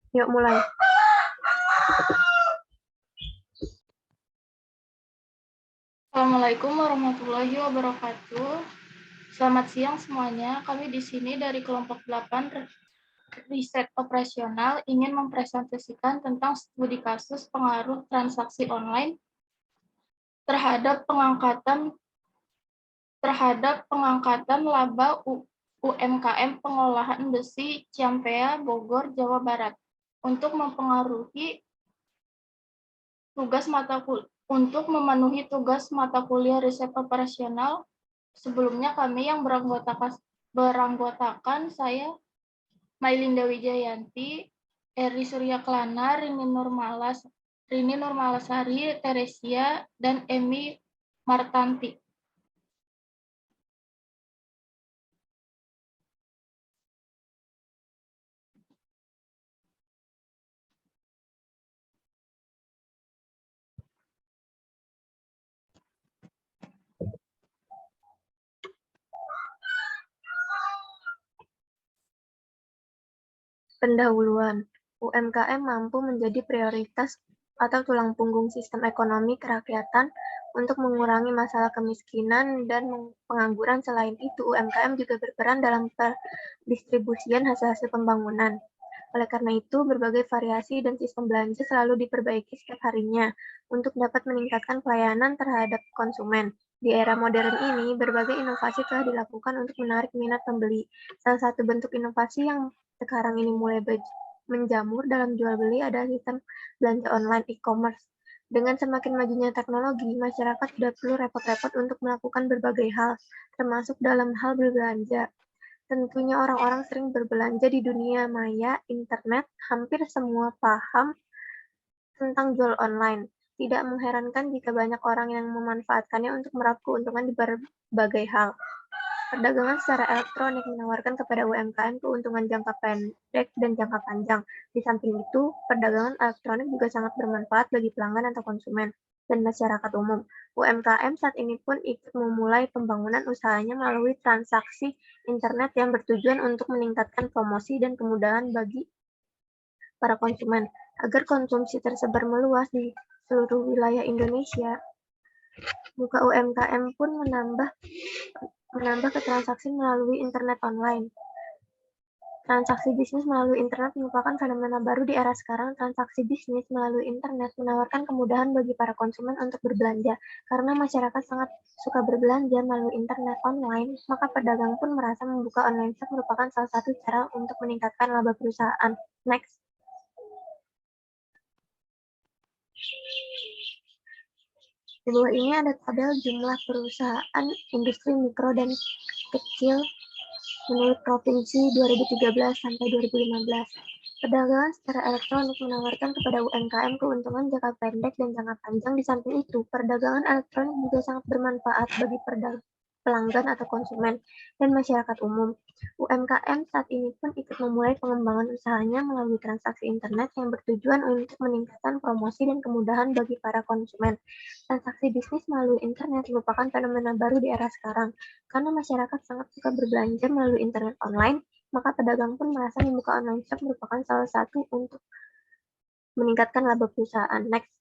Yuk mulai. Assalamualaikum warahmatullahi wabarakatuh. Selamat siang semuanya. Kami di sini dari kelompok 8 riset operasional ingin mempresentasikan tentang studi kasus pengaruh transaksi online terhadap pengangkatan laba UMKM pengolahan besi Ciampea, Bogor, Jawa Barat untuk memenuhi tugas mata kuliah riset operasional. Sebelumnya kami yang beranggotakan saya, Mailinda Wijayanti, Eri Surya Kelana, Rini Nurmalasari, Teresia, dan Emi Martanti. Pendahuluan. UMKM mampu menjadi prioritas atau tulang punggung sistem ekonomi kerakyatan untuk mengurangi masalah kemiskinan dan pengangguran. Selain itu, UMKM juga berperan dalam pendistribusian hasil-hasil pembangunan. Oleh karena itu, berbagai variasi dan sistem belanja selalu diperbaiki setiap harinya untuk dapat meningkatkan pelayanan terhadap konsumen. Di era modern ini, berbagai inovasi telah dilakukan untuk menarik minat pembeli. Salah satu bentuk inovasi yang sekarang ini mulai menjamur dalam jual beli adalah sistem belanja online e-commerce. Dengan semakin majunya teknologi, masyarakat tidak perlu repot-repot untuk melakukan berbagai hal, termasuk dalam hal berbelanja. Tentunya orang-orang sering berbelanja di dunia maya, internet, hampir semua paham tentang jual online. Tidak mengherankan jika banyak orang yang memanfaatkannya untuk meraup keuntungan di berbagai hal. Perdagangan secara elektronik menawarkan kepada UMKM keuntungan jangka pendek dan jangka panjang. Di samping itu, perdagangan elektronik juga sangat bermanfaat bagi pelanggan atau konsumen dan masyarakat umum. UMKM saat ini pun ikut memulai pembangunan usahanya melalui transaksi internet yang bertujuan untuk meningkatkan promosi dan kemudahan bagi para konsumen. Agar konsumsi tersebar meluas di seluruh wilayah Indonesia, buka UMKM pun menambah ke transaksi melalui internet online. Transaksi bisnis melalui internet merupakan fenomena baru di era sekarang. Transaksi bisnis melalui internet menawarkan kemudahan bagi para konsumen untuk berbelanja. Karena masyarakat sangat suka berbelanja melalui internet online, maka pedagang pun merasa membuka online shop merupakan salah satu cara untuk meningkatkan laba perusahaan. Next. Di bawah ini ada tabel jumlah perusahaan industri mikro dan kecil menurut provinsi 2013 sampai 2015. Perdagangan secara elektronik menawarkan kepada UMKM keuntungan jangka pendek dan jangka panjang. Di samping itu, perdagangan elektronik juga sangat bermanfaat bagi pelanggan atau konsumen dan masyarakat umum. UMKM saat ini pun ikut memulai pengembangan usahanya melalui transaksi internet yang bertujuan untuk meningkatkan promosi dan kemudahan bagi para konsumen. Transaksi bisnis melalui internet merupakan fenomena baru di era sekarang. Karena masyarakat sangat suka berbelanja melalui internet online, maka pedagang pun merasa membuka online shop merupakan salah satu untuk meningkatkan laba perusahaan. Next.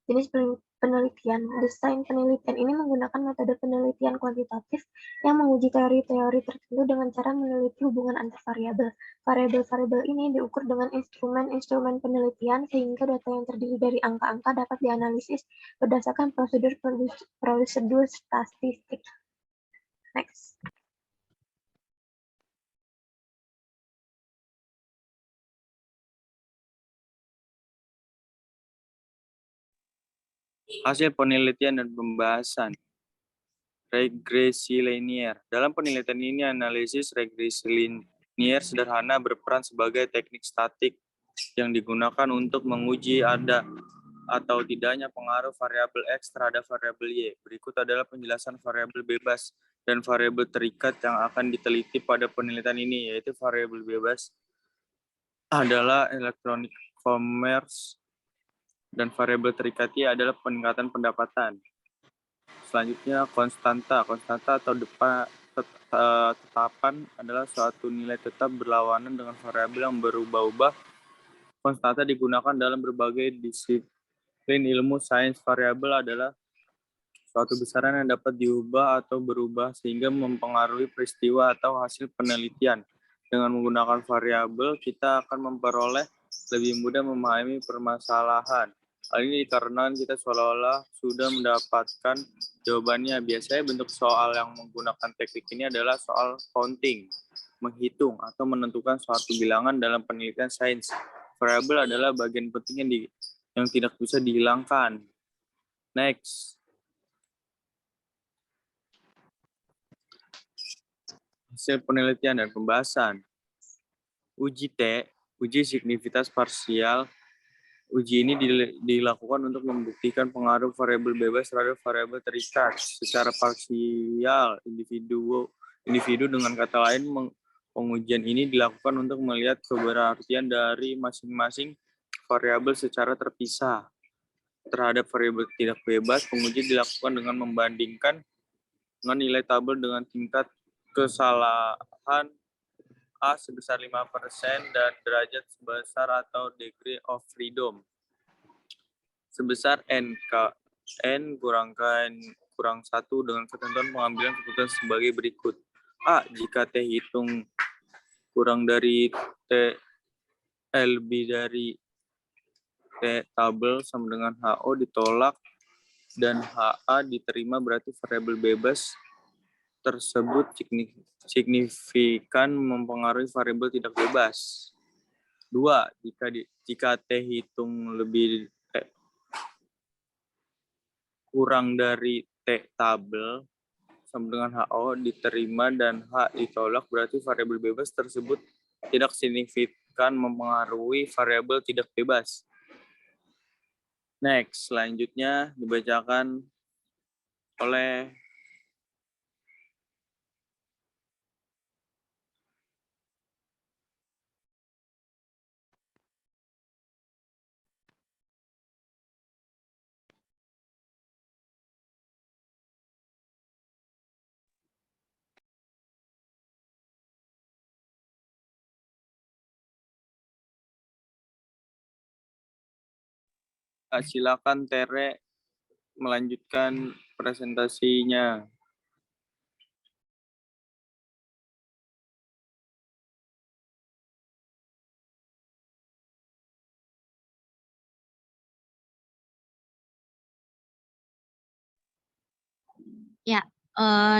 Jenis penelitian. Desain penelitian ini menggunakan metode penelitian kuantitatif yang menguji teori-teori tertentu dengan cara meneliti hubungan antar variabel. Variabel-variabel ini diukur dengan instrumen-instrumen penelitian sehingga data yang terdiri dari angka-angka dapat dianalisis berdasarkan prosedur statistik. Next. Hasil penelitian dan pembahasan. Regresi linier. Dalam penelitian ini, analisis regresi linier sederhana berperan sebagai teknik statik yang digunakan untuk menguji ada atau tidaknya pengaruh variabel X terhadap variabel Y. Berikut adalah penjelasan variabel bebas dan variabel terikat yang akan diteliti pada penelitian ini, yaitu variabel bebas adalah electronic commerce dan variabel terikat Y adalah peningkatan pendapatan. Selanjutnya konstanta atau tetapan adalah suatu nilai tetap berlawanan dengan variabel yang berubah-ubah. Konstanta digunakan dalam berbagai disiplin ilmu sains. Variabel adalah suatu besaran yang dapat diubah atau berubah sehingga mempengaruhi peristiwa atau hasil penelitian. Dengan menggunakan variabel, kita akan memperoleh lebih mudah memahami permasalahan. Hal ini dikarenakan kita seolah-olah sudah mendapatkan jawabannya. Biasanya bentuk soal yang menggunakan teknik ini adalah soal counting, menghitung atau menentukan suatu bilangan dalam penelitian sains. Variabel adalah bagian penting yang tidak bisa dihilangkan. Next. Hasil penelitian dan pembahasan. Uji signifitas parsial. Uji ini dilakukan untuk membuktikan pengaruh variabel bebas terhadap variabel terikat secara parsial individu. Dengan kata lain, pengujian ini dilakukan untuk melihat keberartian dari masing-masing variabel secara terpisah. Terhadap variabel tidak bebas, penguji dilakukan dengan membandingkan dengan nilai tabel dengan tingkat kesalahan A sebesar 5% dan derajat sebesar atau degree of freedom sebesar N kurang 1 dengan ketentuan pengambilan keputusan sebagai berikut. A. Jika T hitung kurang dari T lebih dari T tabel sama dengan HO ditolak dan HA diterima, berarti variabel bebas tersebut signifikan mempengaruhi variabel tidak bebas. 2. Jika T hitung kurang dari T tabel sama dengan HO diterima dan H ditolak, berarti variabel bebas tersebut tidak signifikan mempengaruhi variabel tidak bebas. Next, selanjutnya dibacakan oleh silakan Tere melanjutkan presentasinya. Ya,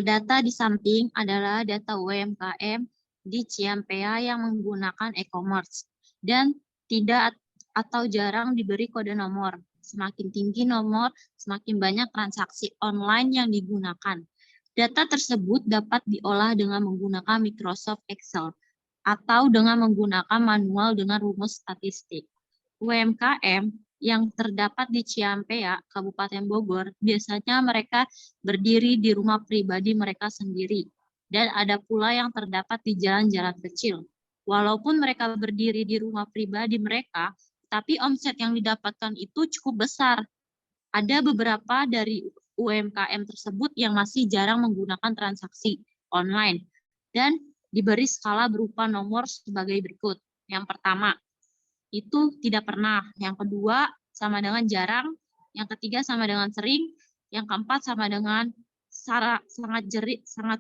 data di samping adalah data UMKM di Ciampea yang menggunakan e-commerce dan tidak atau jarang diberi kode nomor. Semakin tinggi nomor, semakin banyak transaksi online yang digunakan. Data tersebut dapat diolah dengan menggunakan Microsoft Excel atau dengan menggunakan manual dengan rumus statistik. UMKM yang terdapat di Ciampea, Kabupaten Bogor, biasanya mereka berdiri di rumah pribadi mereka sendiri, dan ada pula yang terdapat di jalan-jalan kecil. Walaupun mereka berdiri di rumah pribadi mereka, tapi omset yang didapatkan itu cukup besar. Ada beberapa dari UMKM tersebut yang masih jarang menggunakan transaksi online, dan diberi skala berupa nomor sebagai berikut. Yang pertama, itu tidak pernah. Yang kedua sama dengan jarang, yang ketiga sama dengan sering, yang keempat sama dengan sangat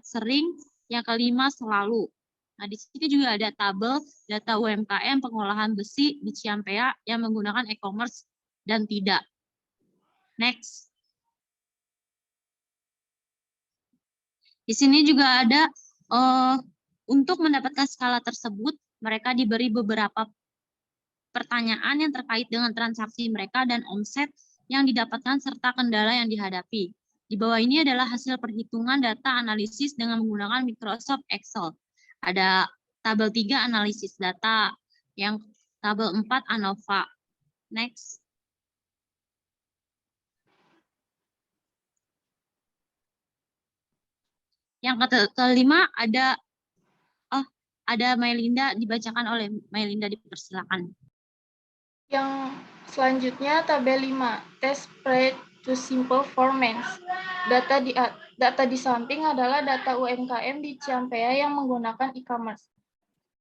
sering, yang kelima selalu. Nah, di sini juga ada tabel data UMKM pengolahan besi di Ciampea yang menggunakan e-commerce dan tidak. Next. Di sini juga ada untuk mendapatkan skala tersebut, mereka diberi beberapa pertanyaan yang terkait dengan transaksi mereka dan omset yang didapatkan serta kendala yang dihadapi. Di bawah ini adalah hasil perhitungan data analisis dengan menggunakan Microsoft Excel. Ada tabel 3 analisis data, yang tabel 4 ANOVA. Next. Yang kelima ada Melinda, dibacakan oleh Melinda, dipersilakan. Yang selanjutnya tabel 5, test spread to simple formats. Data di Data di samping adalah data UMKM di Ciampea yang menggunakan e-commerce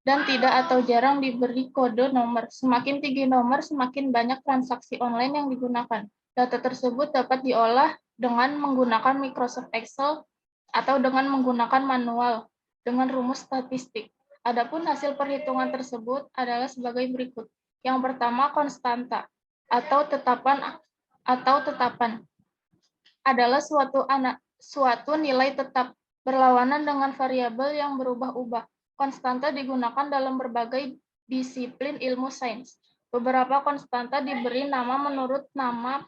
dan tidak atau jarang diberi kode nomor. Semakin tinggi nomor, semakin banyak transaksi online yang digunakan. Data tersebut dapat diolah dengan menggunakan Microsoft Excel atau dengan menggunakan manual dengan rumus statistik. Adapun hasil perhitungan tersebut adalah sebagai berikut. Yang pertama, konstanta atau tetapan adalah suatu nilai tetap berlawanan dengan variabel yang berubah-ubah. Konstanta digunakan dalam berbagai disiplin ilmu sains. Beberapa konstanta diberi nama menurut nama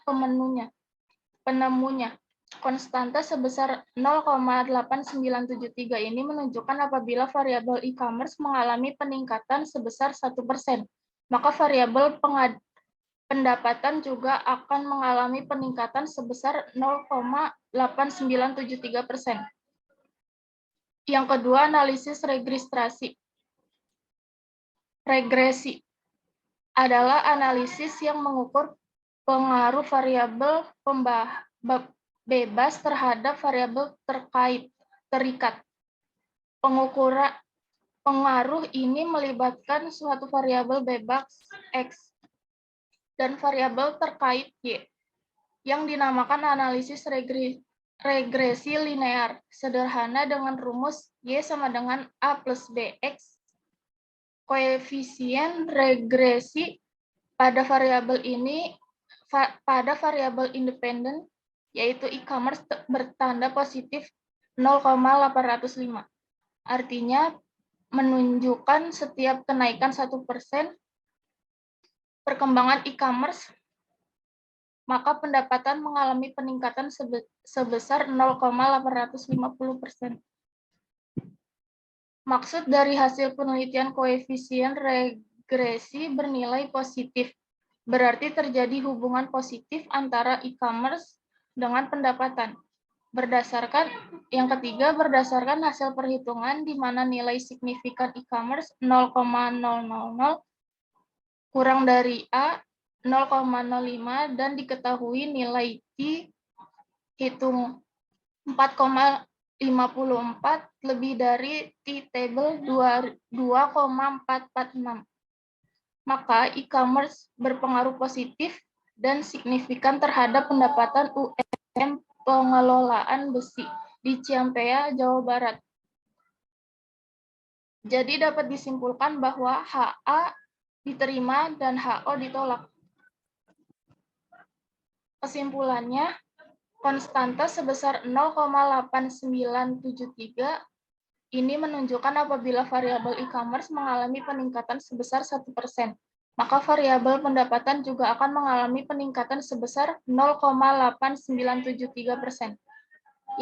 penemunya. Konstanta sebesar 0,8973 ini menunjukkan apabila variabel e-commerce mengalami peningkatan sebesar 1%, maka variabel pendapatan juga akan mengalami peningkatan sebesar 0,8973%. Yang kedua, analisis regresi adalah analisis yang mengukur pengaruh variabel bebas terhadap variabel terikat. Pengaruh ini melibatkan suatu variabel bebas X dan variabel terkait Y, yang dinamakan analisis regresi linear, sederhana dengan rumus Y sama dengan A plus BX. Koefisien regresi pada variabel independen, yaitu e-commerce, bertanda positif 0,805. Artinya, menunjukkan setiap kenaikan 1% perkembangan e-commerce, maka pendapatan mengalami peningkatan sebesar 0,850%. Maksud dari hasil penelitian koefisien regresi bernilai positif, berarti terjadi hubungan positif antara e-commerce dengan pendapatan. Yang ketiga, berdasarkan hasil perhitungan di mana nilai signifikan e-commerce 0,000 kurang dari A 0,05 dan diketahui nilai T hitung 4,54 lebih dari T-table 2,446. Maka e-commerce berpengaruh positif dan signifikan terhadap pendapatan UMKM pengelolaan besi di Ciampea, Jawa Barat. Jadi dapat disimpulkan bahwa HA diterima dan HO ditolak. Kesimpulannya, konstanta sebesar 0,8973 ini menunjukkan apabila variabel e-commerce mengalami peningkatan sebesar 1%, maka variabel pendapatan juga akan mengalami peningkatan sebesar 0,8973%.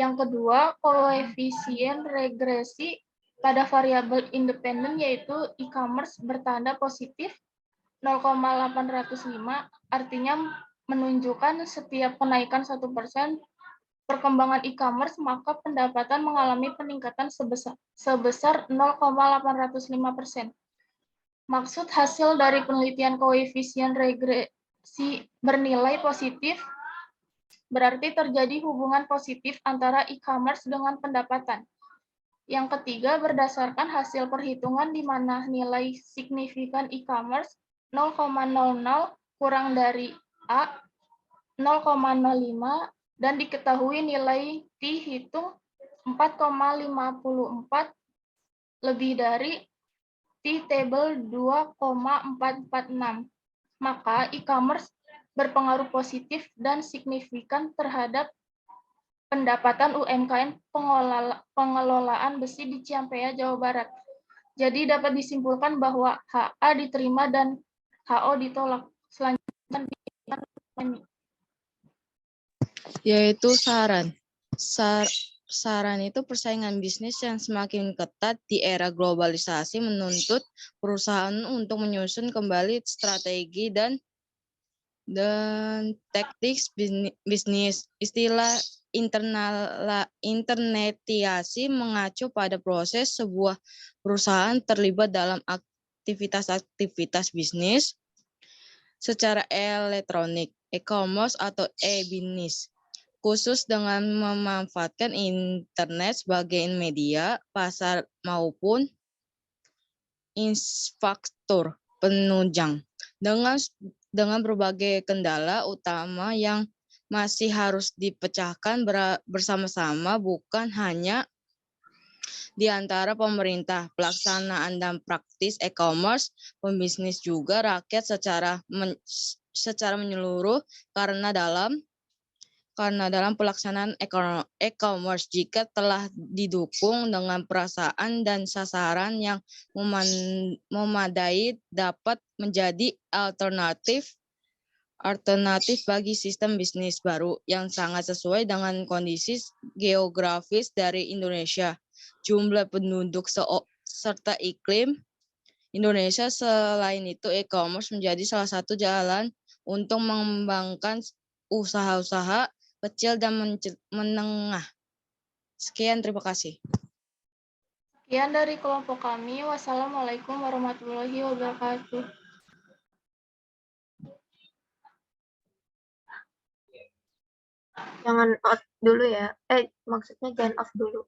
Yang kedua, koefisien regresi pada variabel independen yaitu e-commerce bertanda positif 0,805, artinya menunjukkan setiap kenaikan 1% perkembangan e-commerce, maka pendapatan mengalami peningkatan sebesar 0,805%. Maksud hasil dari penelitian koefisien regresi bernilai positif berarti terjadi hubungan positif antara e-commerce dengan pendapatan. Yang ketiga, berdasarkan hasil perhitungan di mana nilai signifikan e-commerce 0,00 kurang dari A 0,05 dan diketahui nilai T hitung 4,54 lebih dari T-table 2,446. Maka e-commerce berpengaruh positif dan signifikan terhadap pendapatan UMKM pengelolaan besi di Ciampea, Jawa Barat. Jadi dapat disimpulkan bahwa HA diterima dan HO ditolak. Selanjutnya yaitu saran. Saran itu persaingan bisnis yang semakin ketat di era globalisasi menuntut perusahaan untuk menyusun kembali strategi dan taktik bisnis. Istilah internetiasi mengacu pada proses sebuah perusahaan terlibat dalam aktivitas bisnis secara elektronik, e-commerce atau e-bisnis. khusus dengan memanfaatkan internet sebagai media, pasar maupun infrastruktur penunjang. Dengan berbagai kendala utama yang masih harus dipecahkan bersama-sama, bukan hanya di antara pemerintah, pelaksanaan dan praktis e-commerce, pembisnis juga rakyat secara menyeluruh karena dalam pelaksanaan e-commerce jika telah didukung dengan perasaan dan sasaran yang memadai dapat menjadi alternatif bagi sistem bisnis baru yang sangat sesuai dengan kondisi geografis dari Indonesia, jumlah penduduk serta iklim Indonesia. Selain itu, e-commerce menjadi salah satu jalan untuk mengembangkan usaha-usaha kecil dan menengah. Sekian, terima kasih. Sekian dari kelompok kami. Wassalamualaikum warahmatullahi wabarakatuh. Jangan off dulu ya. Maksudnya jangan off dulu.